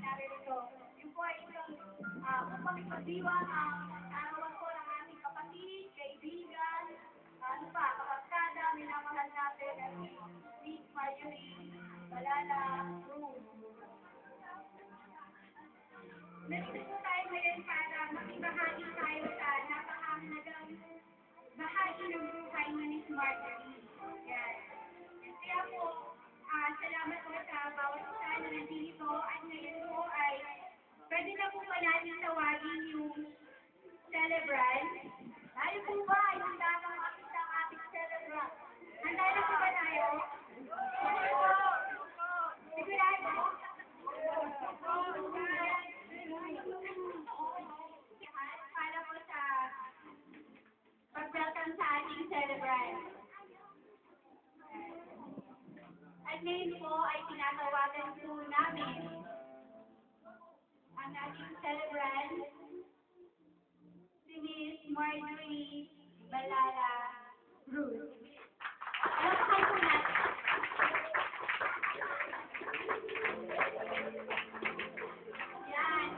naririto. Yung po ay isang upang ipagdiwang ang karawan po ng ating kapatid, kaibigan, ano pa, kabarkada, minamahal natin at si Miss Marjorie Balala Cruz. Nandito po tayo ngayon para makibahagi tayo sa napakahalagang bahagi ng buhay ni Miss Marjorie. Yan. Kaya po, salamat po sa bawat isa na nandito at ngayon po ay pwede na po ba natin tawagin yung celebrant? Tayo po ba yung tamang makita ang ating celebrant? Handa na po ba tayo? Sigurado? Para po sa pag-welcome sa ating celebrant. At ngayon po ay tinatawagan po namin ang ating celebrant, si Miss Marjorie Balala Cruz. Palakpakan po natin. Yan.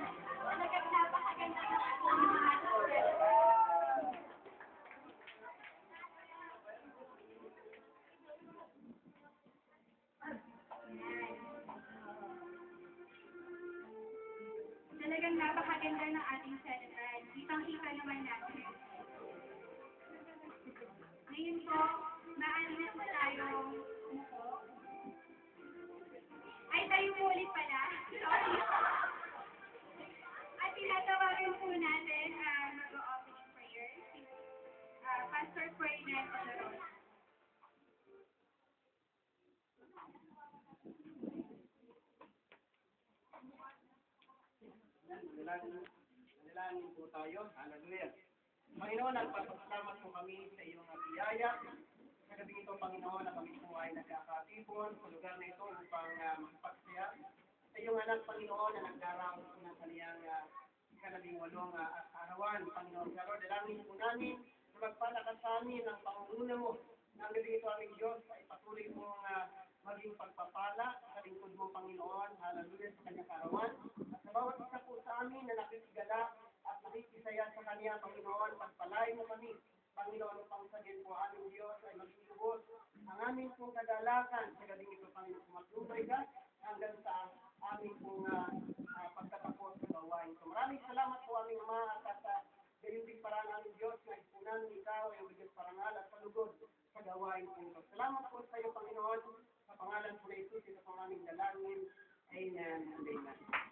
Talagang napakaganda naman po ng ating celebrant. Talagang napakaganda ng ating celebrant. Kitang-kita naman natin. Ngayon po, maaari na po tayong umupo. Ay, tayo po ulit pala. Sorry. At tinatawagan po natin ang mag-opening prayer, si Pastor Ferdinand Olaron. Manalangin po tayo. Hallelujah. Panginoon, nagpapasalamat po kami sa iyong biyaya. Sa gabi ito, Panginoon, na kami po ay nagkakatipon sa lugar na ito upang makipagsaya sa iyong anak, Panginoon, na nagdaraos po ng kaniyang ika-18 arawan. Panginoon, sa Lord, dalangin po namin na magpalakas sa amin ang pangunguna mo. Ang gabi ito, aming Diyos, ay patuloy mong maging pagpapala sa lingkod mo, Panginoon. Hallelujah, sa kanyang karawan. At sa bawat isa po sa amin na nakikigala at nakikisaya sa kanya, Panginoon, pagpalain mo kami. Panginoon, upang sa din po aming Diyos ay magsilubos ang aming pong kagalakan sa gabing ito, Panginoon. Matubay ka hanggang sa aming pong pagtatapos sa gawain. So maraming salamat po aming Ama at sa gayon din parang aming Diyos na ipunan ikaw ay bigyan parangal at palugod sa gawain po ito. Salamat po sa iyo, Panginoon, sa pangalan po na ito, sa pangaming dalangin. Amen and amen.